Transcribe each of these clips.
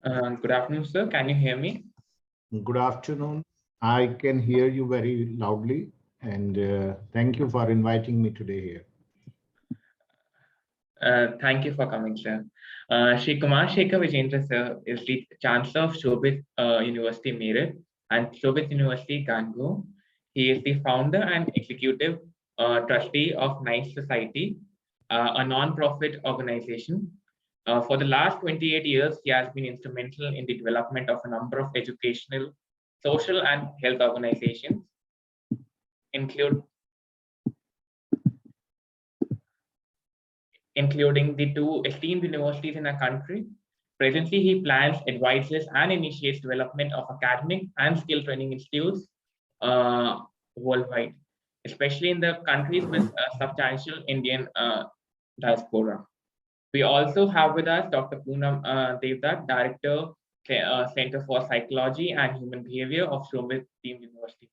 Good afternoon, sir. Can you hear me? Good afternoon. I can hear you very loudly, and thank you for inviting me today here. Thank you for coming, sir. Shri Kumar Shekhar Vijendra, sir, is the Chancellor of Shobit University, Meerut, and Shobit University, Kanpur. He is the founder and executive trustee of Nice Society, a non-profit organization. For the last 28 years, he has been instrumental in the development of a number of educational, social, and health organizations, include including the two esteemed universities in our country. Presently, he plans, advises, and initiates development of academic and skill training institutes worldwide, especially in the countries with substantial Indian diaspora. We also have with us Dr. Poonam Devdutt, Director, Center for Psychology and Human Behavior of Shobit University.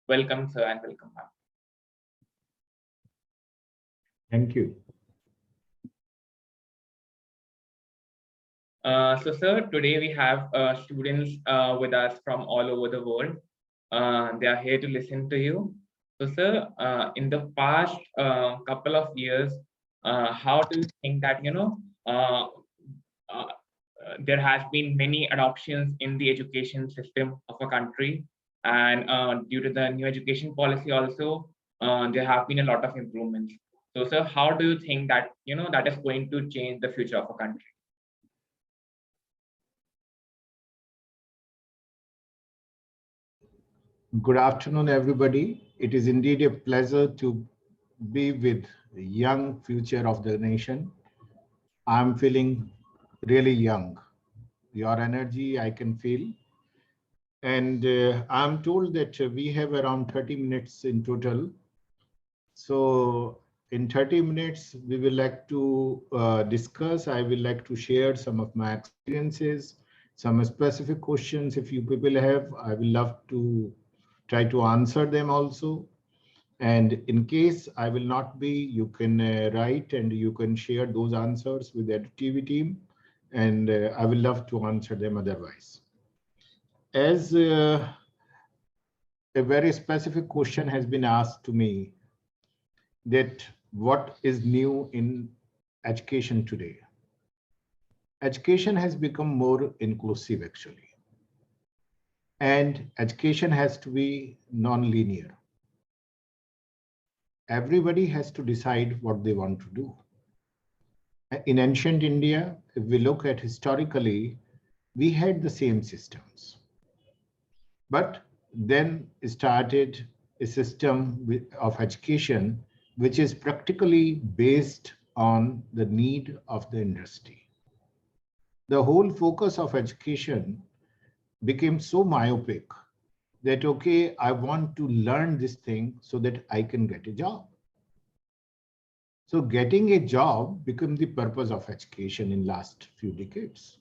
Welcome, sir, and welcome back. Thank you. So, sir, today we have students with us from all over the world. They are here to listen to you. So, sir, in the past couple of years, how do you think that, there has been many adoptions in the education system of a country, and due to the new education policy also, there have been a lot of improvements. So, sir, how do you think that, that is going to change the future of a country? Good afternoon, everybody. It is indeed a pleasure to be with the young future of the nation. I'm feeling really young. Your energy I can feel. And I'm told that we have around 30 minutes in total. So in 30 minutes, we will like to discuss. I will like to share some of my experiences, some specific questions. If you people have, I will love to try to answer them also. And in case I will not be, you can write and you can share those answers with the TV team. And I will love to answer them otherwise. As a very specific question has been asked to me, that what is new in education today? Education has become more inclusive actually. And education has to be non-linear. Everybody has to decide what they want to do. In ancient India, if we look at historically, we had the same systems. But then started a system of education which is practically based on the need of the industry. The whole focus of education became so myopic that, okay, I want to learn this thing so that I can get a job. So getting a job became the purpose of education in last few decades.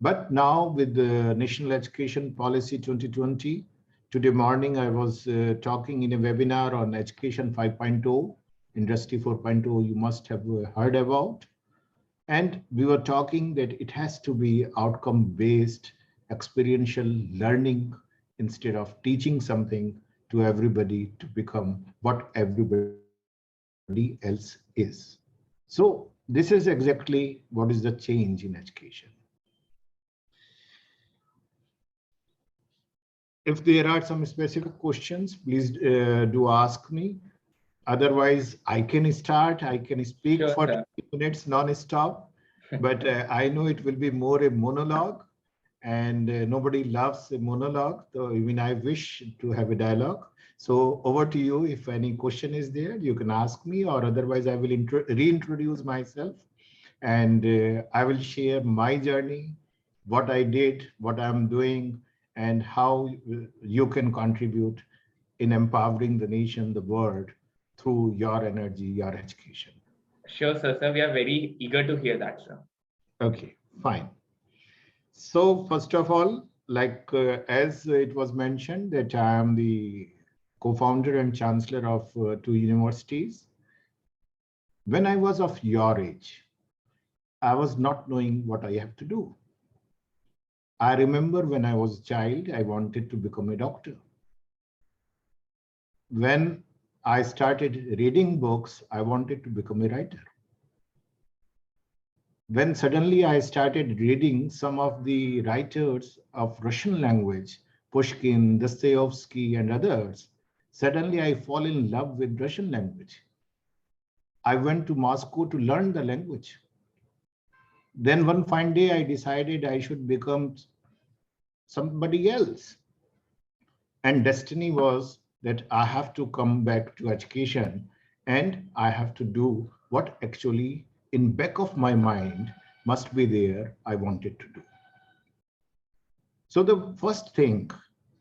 But now with the National Education Policy 2020, today morning I was talking in a webinar on Education 5.0, Industry 4.0, you must have heard about. And we were talking that it has to be outcome-based experiential learning instead of teaching something to everybody to become what everybody else is. So this is exactly what is the change in education. If there are some specific questions, please do ask me. Otherwise, I can start. I can speak Sure, for sir. 20 minutes non-stop, but I know it will be more a monologue, and nobody loves a monologue. So even I wish to have a dialogue. So over to you. If any question is there, you can ask me, or otherwise I will reintroduce myself, and I will share my journey, what I did, what I'm doing, and how you can contribute in empowering the nation, the world, through your energy, your education. Sure, sir. Sir, we are very eager to hear that, sir. Okay, fine. So first of all, like as it was mentioned that I am the co-founder and chancellor of two universities. When I was of your age, I was not knowing what I have to do. I remember when I was a child, I wanted to become a doctor. When I started reading books, I wanted to become a writer. When suddenly I started reading some of the writers of Russian language, Pushkin, Dostoevsky, and others, suddenly I fall in love with Russian language. I went to Moscow to learn the language. Then one fine day, I decided I should become somebody else. And destiny was that I have to come back to education and I have to do what actually in back of my mind must be there I wanted to do. So the first thing,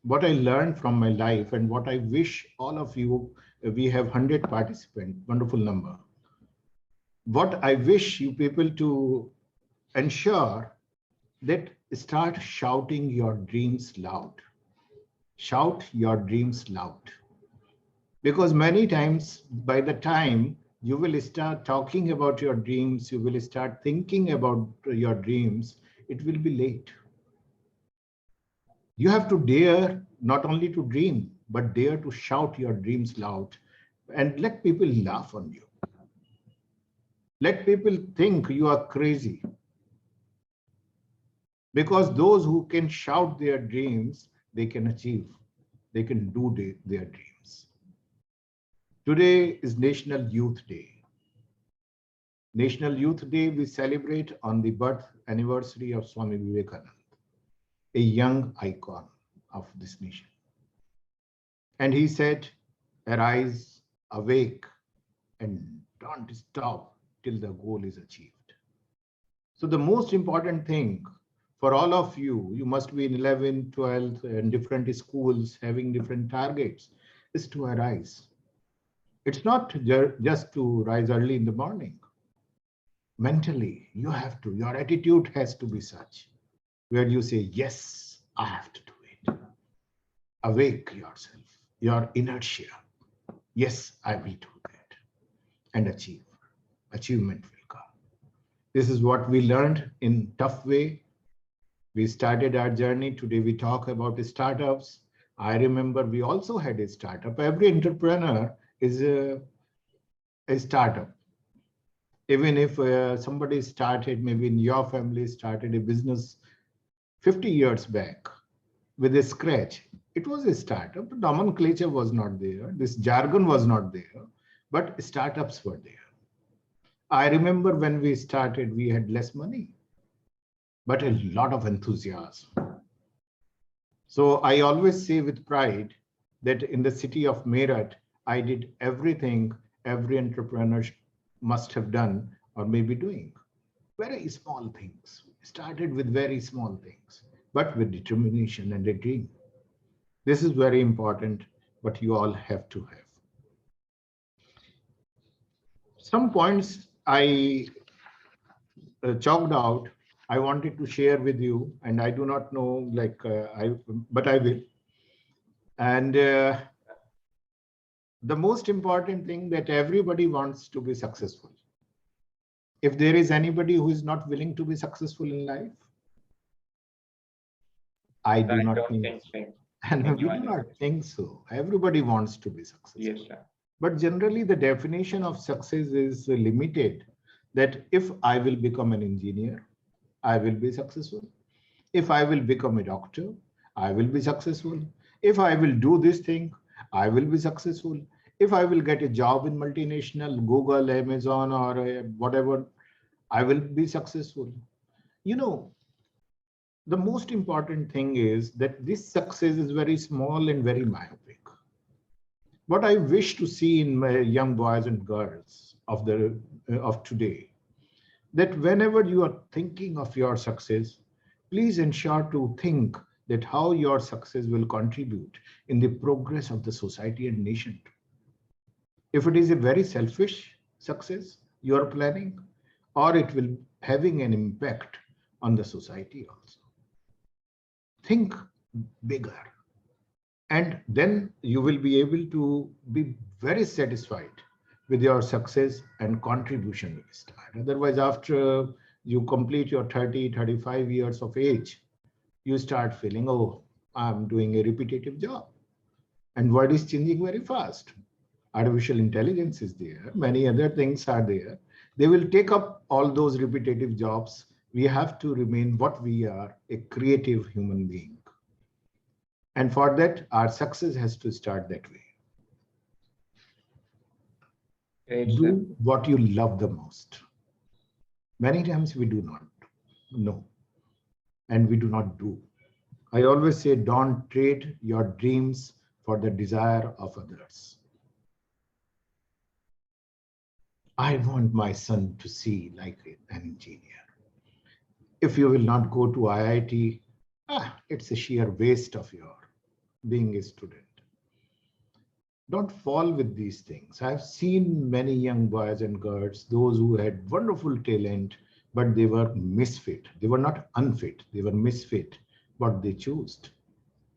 what I learned from my life and what I wish all of you, we have 100 participants, wonderful number. What I wish you people to ensure that start shouting your dreams loud. Shout your dreams loud. Because many times by the time you will start talking about your dreams, you will start thinking about your dreams, it will be late. You have to dare not only to dream, but dare to shout your dreams loud and let people laugh on you. Let people think you are crazy. Because those who can shout their dreams, they can achieve, they can do their dreams. Today is National Youth Day. National Youth Day we celebrate on the birth anniversary of Swami Vivekananda, a young icon of this nation. And he said, arise, awake, and don't stop till the goal is achieved. So the most important thing for all of you, you must be in 11th, 12th, and different schools having different targets, is to arise. It's not just to rise early in the morning. Mentally, you have to, your attitude has to be such where you say, yes, I have to do it. Awake yourself, your inertia. Yes, I will do that and achieve. Achievement will come. This is what we learned in tough way. We started our journey. Today we talk about startups. I remember we also had a startup. Every entrepreneur is a startup. Even if somebody started, maybe in your family started a business 50 years back with a scratch, it was a startup. Nomenclature was not there. This jargon was not there, but startups were there. I remember when we started, we had less money, but a lot of enthusiasm. So I always say with pride that in the city of Meerut, I did everything every entrepreneur must have done or maybe doing. Very small things. Started with very small things, but with determination and a dream. This is very important, but you all have to have. Some points I chalked out, I wanted to share with you, and I do not know, but I will. And the most important thing that everybody wants to be successful. If there is anybody who is not willing to be successful in life, I do not think so. And we do not think so. Everybody wants to be successful. Yes, sir. But generally, the definition of success is limited. That if I will become an engineer, I will be successful. If I will become a doctor, I will be successful. If I will do this thing, I will be successful. If I will get a job in multinational, Google, Amazon, or whatever, I will be successful. You know, the most important thing is that this success is very small and very myopic. What I wish to see in my young boys and girls of today, that whenever you are thinking of your success, please ensure to think that how your success will contribute in the progress of the society and nation. If it is a very selfish success you are planning, or it will having an impact on the society also. Think bigger. And then you will be able to be very satisfied with your success and contribution will start. Otherwise, after You complete your 30, 35 years of age, you start feeling, oh, I'm doing a repetitive job. And world is changing very fast. Artificial intelligence is there. Many other things are there. They will take up all those repetitive jobs. We have to remain what we are, a creative human being. And for that, our success has to start that way. Great, sir. Do what you love the most. Many times we do not know and we do not do. I always say, don't trade your dreams for the desire of others. I want my son to see like an engineer. If you will not go to IIT, it's a sheer waste of your being a student. Don't fall with these things. I've seen many young boys and girls, those who had wonderful talent, but they were misfit. They were not unfit, they were misfit, what they chose.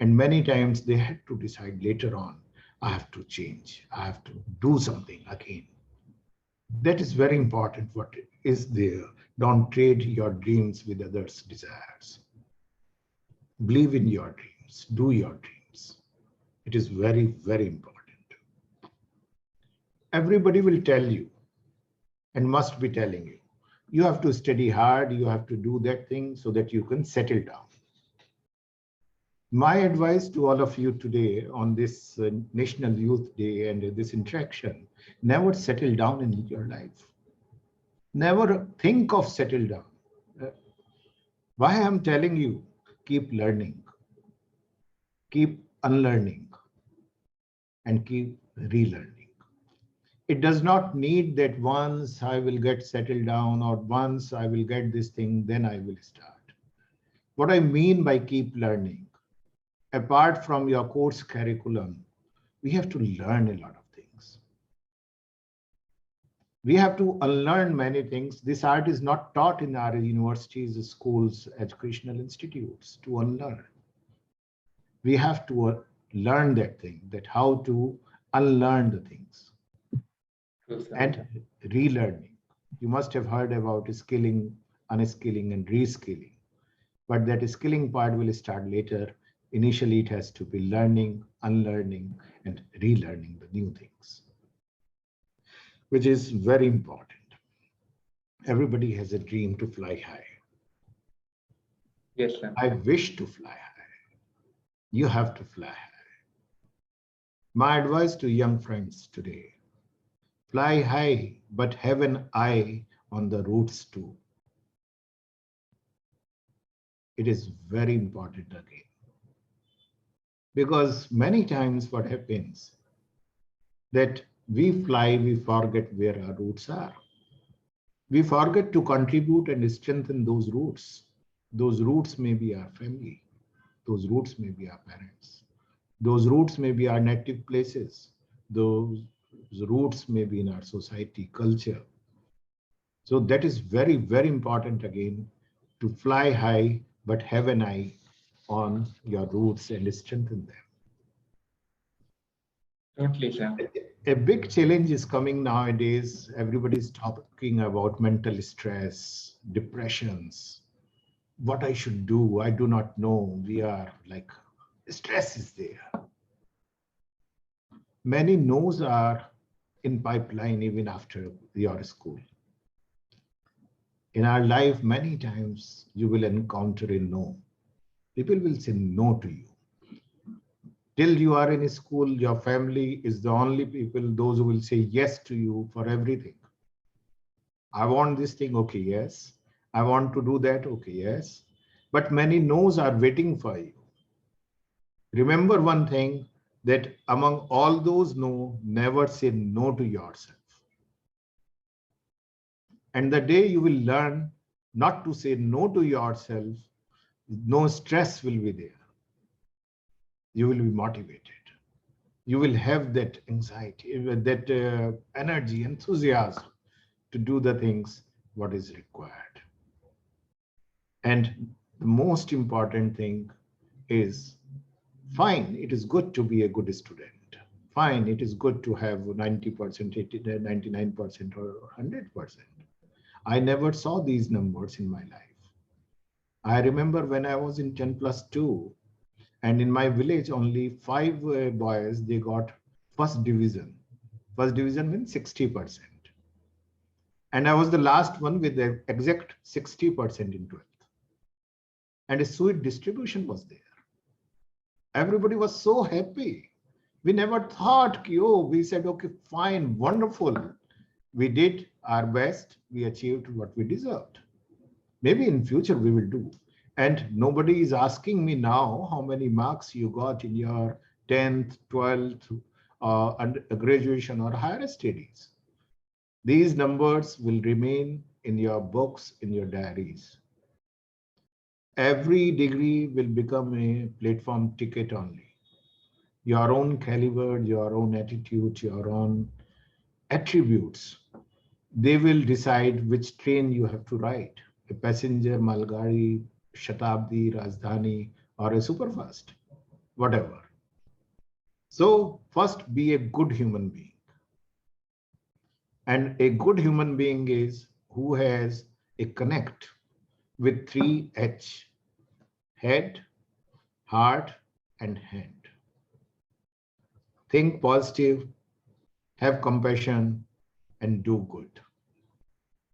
And many times they had to decide later on, I have to change, I have to do something again. That is very important. What is there? Don't trade your dreams with others' desires. Believe in your dreams, do your dreams. It is very, very important. Everybody will tell you and must be telling you, you have to study hard, you have to do that thing so that you can settle down. My advice to all of you today on this National Youth Day and this interaction, never settle down in your life. Never think of settle down. Why I'm telling you, keep learning, keep unlearning, and keep relearning. It does not need that once I will get settled down or once I will get this thing, then I will start. What I mean by keep learning, apart from your course curriculum, we have to learn a lot of things. We have to unlearn many things. This art is not taught in our universities, schools, educational institutes to unlearn. We have to learn that thing, that how to unlearn the things. And relearning. You must have heard about skilling, unskilling, and reskilling. But that skilling part will start later. Initially, it has to be learning, unlearning, and relearning the new things, which is very important. Everybody has a dream to fly high. Yes, sir. I wish to fly high. You have to fly high. My advice to young friends today, fly high, but have an eye on the roots too. It is very important again. Because many times what happens that we fly, we forget where our roots are. We forget to contribute and strengthen those roots. Those roots may be our family. Those roots may be our parents. Those roots may be our native places. Those roots may be in our society, culture. So that is very, very important again, to fly high, but have an eye on your roots and strengthen them. Totally, sir. A big challenge is coming nowadays. Everybody's talking about mental stress, depressions, what I should do. I do not know. We are like, stress is there. Many no's are in pipeline even after your school. In our life, many times you will encounter a no. People will say no to you. Till you are in school, your family is the only people, those who will say yes to you for everything. I want this thing, okay, yes. I want to do that, okay, yes. But many no's are waiting for you. Remember one thing, that among all those no, never say no to yourself. And the day you will learn not to say no to yourself, no stress will be there. You will be motivated. You will have that anxiety, that energy, enthusiasm to do the things what is required. And the most important thing is, fine, it is good to be a good student. Fine, it is good to have 90%, 99% or 100%. I never saw these numbers in my life. I remember when I was in 10+2, and in my village, only 5 boys, they got first division. First division means 60%. And I was the last one with the exact 60% in 12th. And a sweet distribution was there. Everybody was so happy. We never thought, oh, we said, okay, fine, wonderful. We did our best. We achieved what we deserved. Maybe in future we will do. And nobody is asking me now how many marks you got in your 10th, 12th, and graduation or higher studies. These numbers will remain in your books, in your diaries. Every degree will become a platform ticket only. Your own caliber, your own attitude, your own attributes, they will decide which train you have to ride, a passenger, Malgari, Shatabdi, Rajdhani, or a superfast, whatever. So first, be a good human being. And a good human being is who has a connect with 3H, head, heart, and hand. Think positive, have compassion, and do good.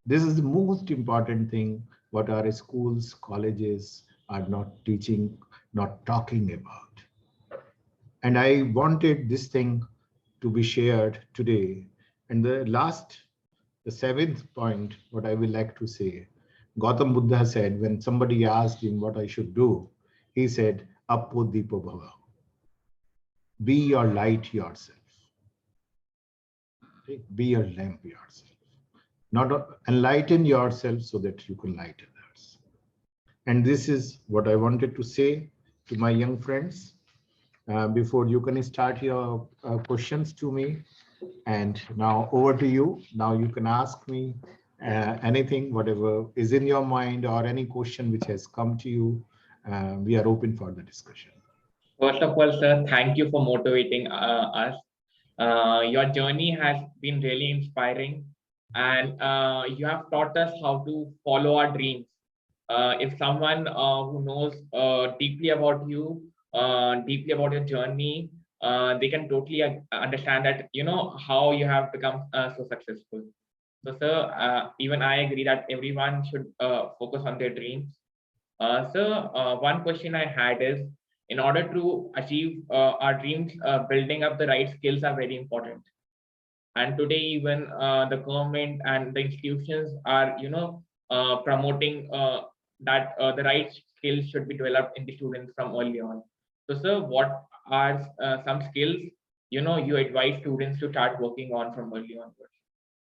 This is the most important thing what our schools, colleges are not teaching, not talking about. And I wanted this thing to be shared today. And the 7th point, what I will like to say, Gautam Buddha said, when somebody asked him what I should do, he said, Appo Deepo Bhava. Be your light yourself. Be your lamp yourself. Not enlighten yourself so that you can light others. And this is what I wanted to say to my young friends. Before you can start your questions to me. And now over to you. Now you can ask me anything, whatever is in your mind or any question which has come to you. We are open for the discussion. First of all, sir, thank you for motivating us. Your journey has been really inspiring, and you have taught us how to follow our dreams. If someone who knows deeply about you, deeply about your journey, they can totally understand that, how you have become so successful. So, sir, even I agree that everyone should focus on their dreams. Sir, one question I had is, in order to achieve our dreams, building up the right skills are very important. And today, even the government and the institutions are, promoting that the right skills should be developed in the students from early on. So, sir, what are some skills you advise students to start working on from early onwards?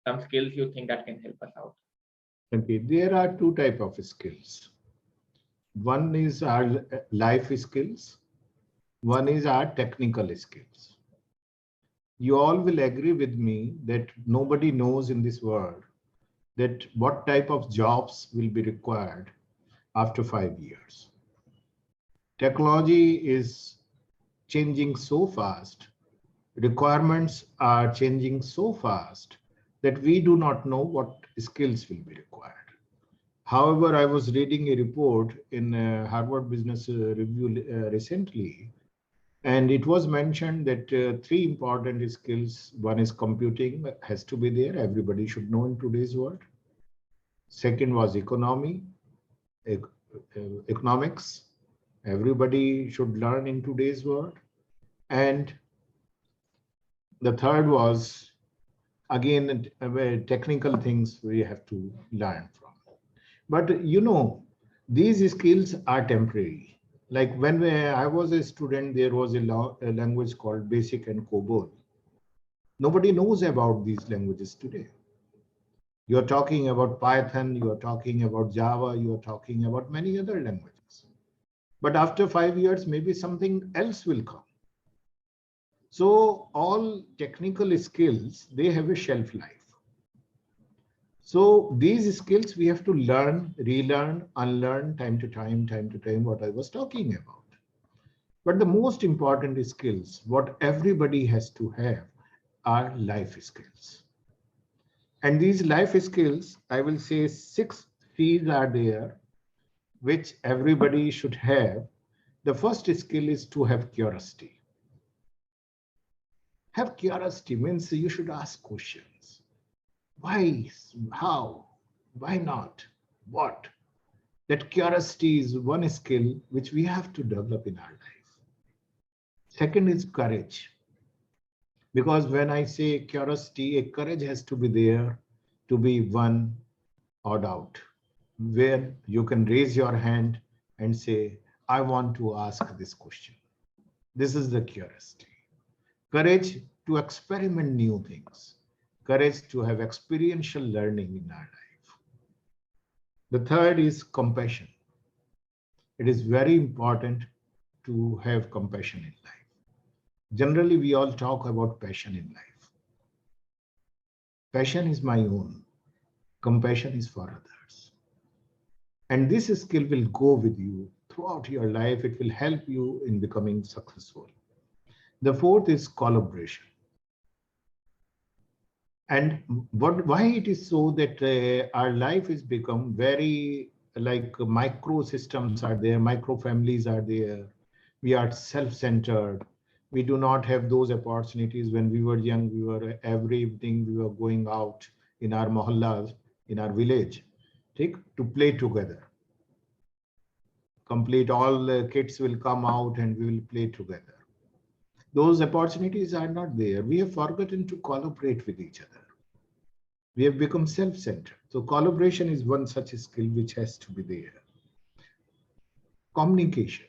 Some skills you think that can help us out? Okay, there are two types of skills. One is our life skills. One is our technical skills. You all will agree with me that nobody knows in this world that what type of jobs will be required after 5 years. Technology is changing so fast, requirements are changing so fast that we do not know what skills will be required. However, I was reading a report in Harvard Business Review recently, and it was mentioned that 3 important skills. One is computing, has to be there. Everybody should know in today's world. Second was economics. Everybody should learn in today's world. And the third was, again, technical things we have to learn from. But these skills are temporary. Like when I was a student, there was a language called Basic and COBOL. Nobody knows about these languages today. You're talking about Python, you're talking about Java, you're talking about many other languages. But after 5 years, maybe something else will come. So all technical skills, they have a shelf life. So these skills we have to learn, relearn, unlearn time to time, what I was talking about. But the most important skills, what everybody has to have, are life skills. And these life skills, I will say 6 C's are there, which everybody should have. The first skill is to have curiosity. Have curiosity means you should ask questions. Why? How? Why not? What? That curiosity is one skill which we have to develop in our life. Second is courage. Because when I say curiosity, a courage has to be there to be won or out, where you can raise your hand and say, I want to ask this question. This is the curiosity. Courage to experiment new things. Courage to have experiential learning in our life. The third is compassion. It is very important to have compassion in life. Generally, we all talk about passion in life. Passion is my own. Compassion is for others. And this skill will go with you throughout your life. It will help you in becoming successful. The fourth is collaboration. And why it is so that our life has become very like micro systems are there, micro families are there. We are self-centered. We do not have those opportunities. When we were young, we were every evening we were going out in our mohallas, in our village, to play together. Complete all kids will come out and we will play together. Those opportunities are not there. We have forgotten to collaborate with each other. We have become self-centered. So collaboration is one such skill which has to be there. Communication.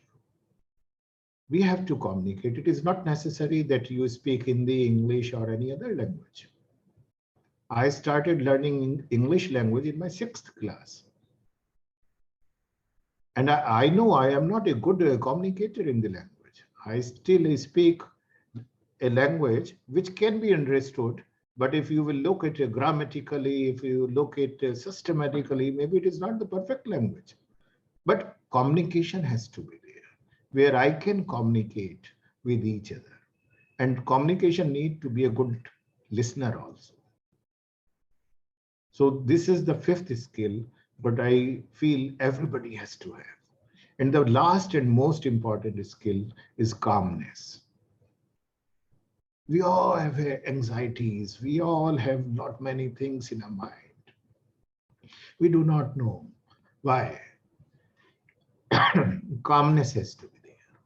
We have to communicate. It is not necessary that you speak Hindi, English, or any other language. I started learning English language in my 6th class. And I know I am not a good communicator in the language. I still speak a language which can be understood. But if you will look at it grammatically, if you look at it systematically, maybe it is not the perfect language. But communication has to be there, where I can communicate with each other. And communication need to be a good listener also. So this is the 5th skill, but I feel everybody has to have. And the last and most important skill is calmness. We all have anxieties. We all have not many things in our mind. We do not know why. Calmness has to be there.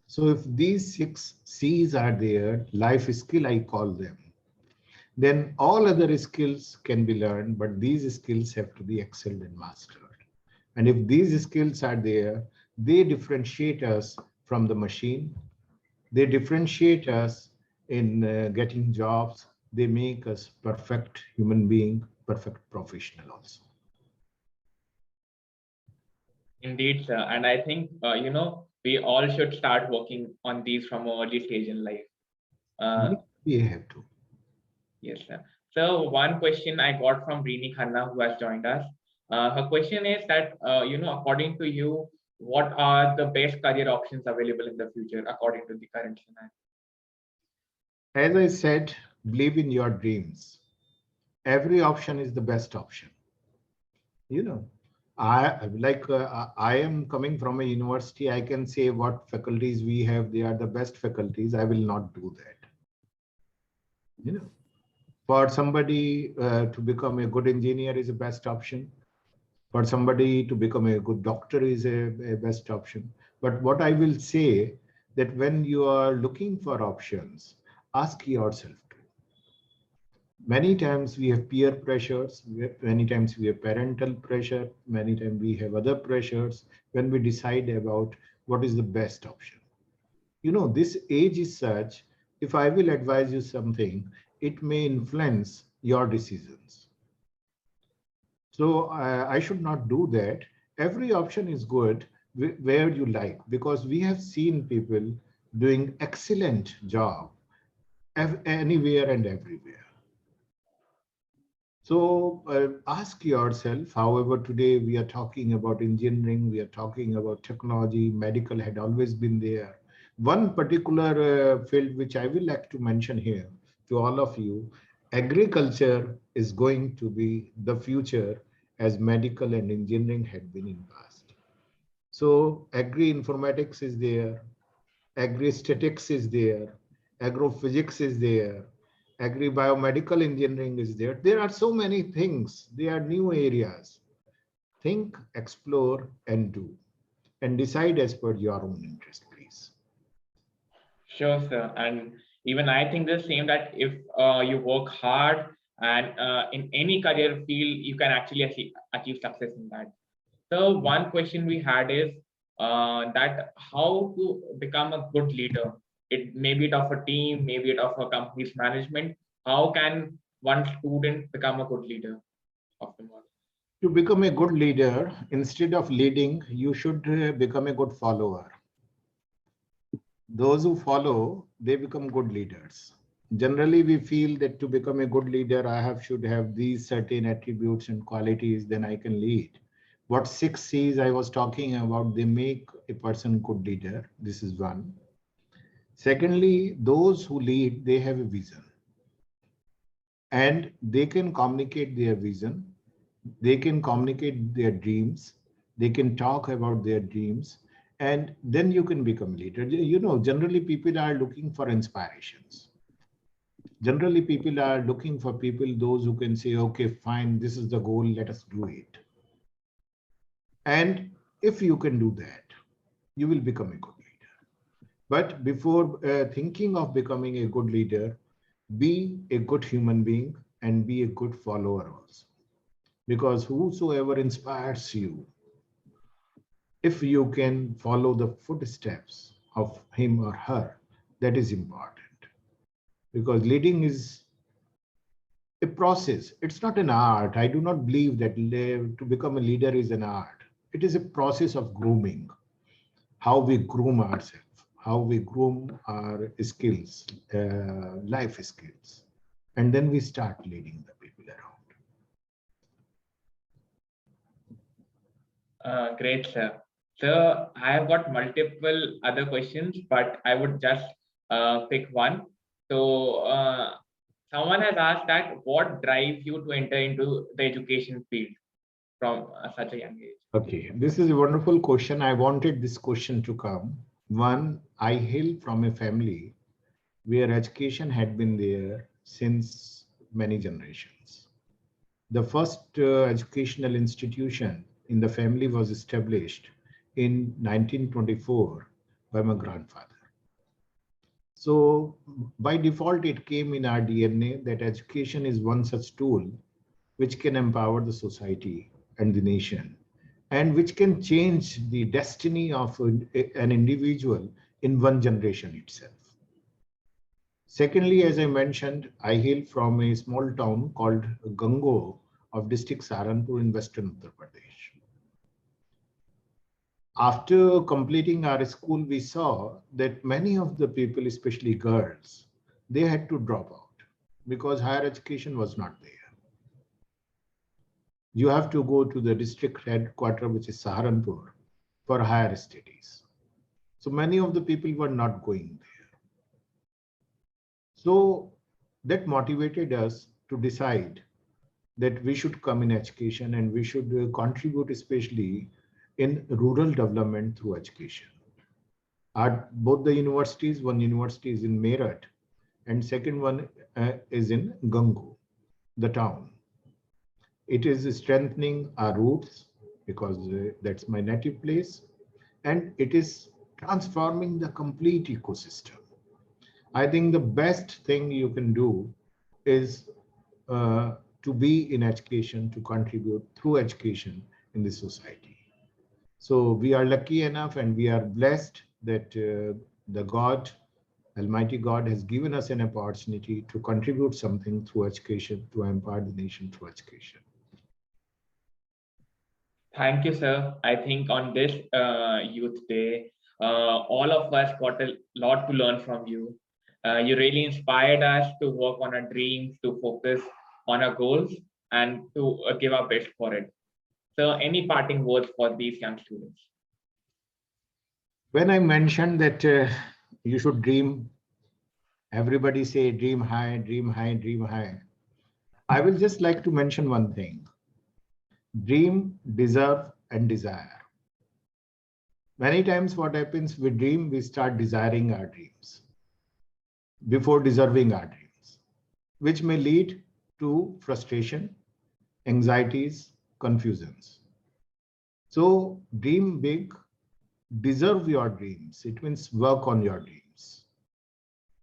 So if these 6 C's are there, life skill I call them, then all other skills can be learned, but these skills have to be excelled and mastered. And if these skills are there, they differentiate us from the machine. They differentiate us in getting jobs. They make us perfect human being, perfect professional also. Indeed, sir. And I think, we all should start working on these from an early stage in life. We have to. Yes, sir. So one question I got from Rini Khanna, who has joined us. Her question is that, according to you, what are the best career options available in the future according to the current scenario? As I said, believe in your dreams. Every option is the best option. I am coming from a university. I can say what faculties we have. They are the best faculties. I will not do that. For somebody to become a good engineer is the best option. For somebody to become a good doctor is a best option. But what I will say that when you are looking for options, ask yourself. Many times we have peer pressures, many times we have parental pressure, many times we have other pressures when we decide about what is the best option. This age is such, if I will advise you something, it may influence your decisions. So I should not do that. Every option is good where you like, because we have seen people doing excellent job anywhere and everywhere. So ask yourself, however, today we are talking about engineering, we are talking about technology, medical had always been there. One particular field which I will like to mention here to all of you, Agriculture is going to be the future as medical and engineering had been in past. So agri-informatics is there, agri-statics is there, agrophysics is there, agri-biomedical engineering is there. There are so many things. They are new areas. Think, explore, and do, and decide as per your own interest, please. Sure, sir. And even I think the same, that if you work hard and in any career field, you can actually achieve success in that. So one question we had is that how to become a good leader. It maybe it of a team, maybe it of a company's management. How can one student become a good leader of the world? To become a good leader, instead of leading, you should become a good follower. Those who follow, they become good leaders. Generally, we feel that to become a good leader, should have these certain attributes and qualities, then I can lead. What 6 C's I was talking about, they make a person good leader. This is one. Secondly, those who lead, they have a vision. And they can communicate their vision. They can communicate their dreams. They can talk about their dreams. And then you can become a leader. You know, generally people are looking for inspirations. Generally people are looking for people, those who can say, okay, fine, this is the goal, let us do it. And if you can do that, you will become a good leader. But before thinking of becoming a good leader, be a good human being and be a good follower also. Because whosoever inspires you, if you can follow the footsteps of him or her, that is important. Because leading is a process. It's not an art. I do not believe that to become a leader is an art. It is a process of grooming. How we groom ourselves, how we groom our skills, life skills. And then we start leading the people around. Great, sir. So I have got multiple other questions, but I would just pick one. So someone has asked that what drives you to enter into the education field from such a young age? Okay, this is a wonderful question. I wanted this question to come. One, I hail from a family where education had been there since many generations. The first educational institution in the family was established in 1924 by my grandfather. So by default, it came in our DNA that education is one such tool which can empower the society and the nation, and which can change the destiny of an individual in one generation itself. Secondly, as I mentioned, I hail from a small town called Gango of district Saharanpur in Western Uttar Pradesh. After completing our school, we saw that many of the people, especially girls, they had to drop out because higher education was not there. You have to go to the district headquarters, which is Saharanpur, for higher studies. So many of the people were not going there. So that motivated us to decide that we should come in education and we should contribute especially in rural development through education. At both the universities, one university is in Meerut and second one is in Gangu, the town. It is strengthening our roots because that's my native place, and it is transforming the complete ecosystem. I think the best thing you can do is to be in education, to contribute through education in the society. So we are lucky enough and we are blessed that the God, Almighty God, has given us an opportunity to contribute something through education, to empower the nation through education. Thank you, sir. I think on this Youth Day, all of us got a lot to learn from you. You really inspired us to work on our dreams, to focus on our goals, and to give our best for it. So, any parting words for these young students? When I mentioned that you should dream, everybody say dream high, dream high, dream high. I will just like to mention one thing. Dream, deserve, and desire. Many times what happens, we dream, we start desiring our dreams before deserving our dreams, which may lead to frustration, anxieties, confusions. So dream big, deserve your dreams. It means work on your dreams.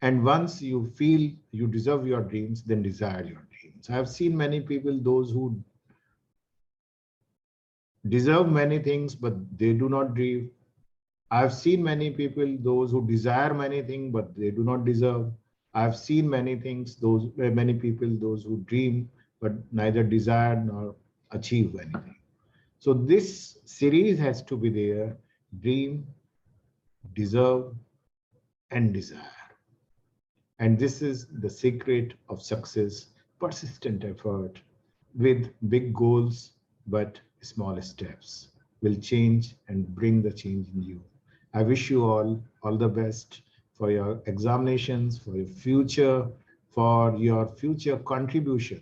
And once you feel you deserve your dreams, then desire your dreams. I have seen many people, those who deserve many things, but they do not dream. I've seen many people, those who desire many things, but they do not deserve. I've seen many things, many people, those who dream, but neither desire nor achieve anything. So this series has to be there: dream, deserve, and desire. And this is the secret of success: persistent effort with big goals, but small steps will change and bring the change in you. I wish you all the best for your examinations, for your future contribution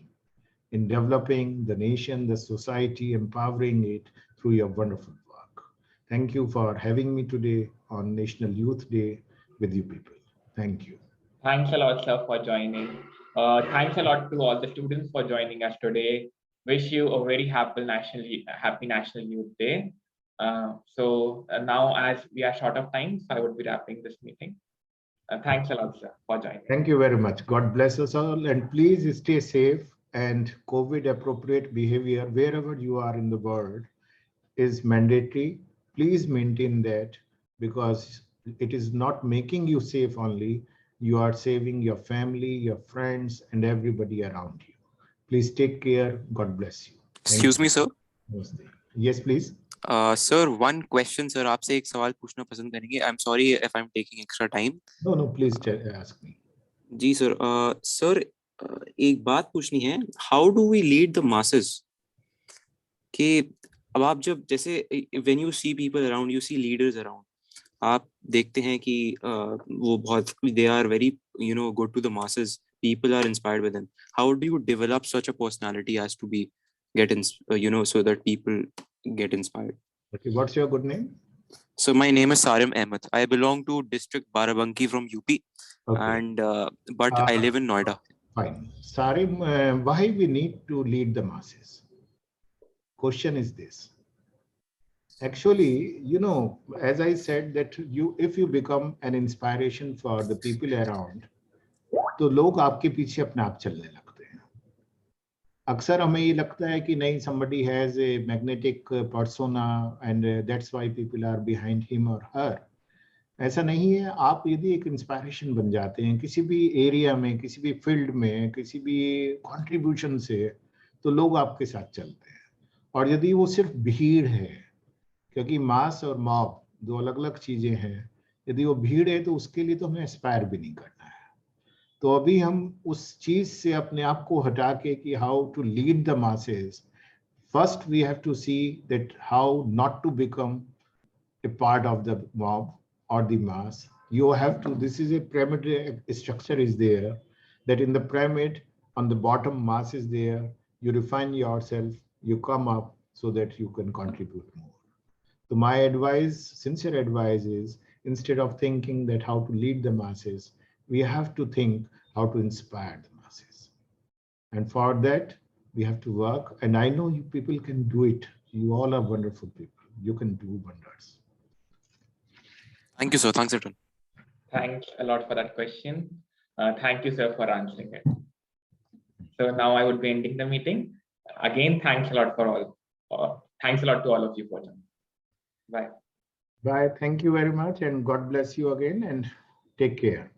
in developing the nation, the society, empowering it through your wonderful work. Thank you for having me today on National Youth Day with you people. Thank you. Thanks a lot, sir, for joining. Thanks a lot to all the students for joining us today. Wish you a very happy National Youth Day. Now, as we are short of time, so I would be wrapping this meeting. Thanks a lot, sir, for joining. Thank you very much. God bless us all, and please stay safe, and COVID appropriate behavior wherever you are in the world is mandatory. Please maintain that, because it is not making you safe only, you are saving your family, your friends, and everybody around you. Please take care. God bless you. Excuse me, sir. Yes, please. Sir, one question, sir. आपसे एक सवाल पूछना पसंद करेंगे. I'm sorry if I'm taking extra time. No, please ask me. Ji sir. Sir, एक बात पूछनी है. How do we lead the masses? कि अब आप जब जैसे when you see people around, you see leaders around. आप देखते हैं कि वो बहुत they are very good to the masses. People are inspired with them. How do you develop such a personality as to be so that people get inspired? Okay, what's your good name? So my name is Sarim Ahmed. I belong to district Barabanki from UP, okay. And but I live in Noida. Fine. Sarim, why we need to lead the masses? Question is this. Actually, as I said, that if you become an inspiration for the people around, तो लोग आपके पीछे अपने आप चलने लगते हैं. अक्सर हमें ये लगता है कि नहीं, somebody has a magnetic persona and that's why people are behind him or her. ऐसा नहीं है. आप यदि एक इंस्पायरेशन बन जाते हैं किसी भी एरिया में, किसी भी फील्ड में, किसी भी कंट्रीब्यूशन से, तो लोग आपके साथ चलते हैं. और यदि वो सिर्फ भीड़ है, क्योंकि मास और मॉब दो अलग अलग चीजें हैं, यदि वो भीड़ है तो उसके लिए तो हमें एस्पायर भी नहीं करना है. तो अभी हम उस चीज से अपने आप को हटा के कि how to lead the masses, first we have to see that how not to become a part of the mob or the mass. You have to, this is a pyramid structure is there, that in the pyramid on the bottom mass is there, you refine yourself, you come up so that you can contribute more. So my advice, sincere advice is, instead of thinking that how to lead the masses, we have to think how to inspire the masses. And for that, we have to work. And I know you people can do it. You all are wonderful people. You can do wonders. Thank you, sir. Thanks, Etan. Thanks a lot for that question. Thank you, sir, for answering it. So now I would be ending the meeting. Again, thanks a lot for all. Thanks a lot to all of you for joining. Bye. Bye. Thank you very much, and God bless you again, and take care.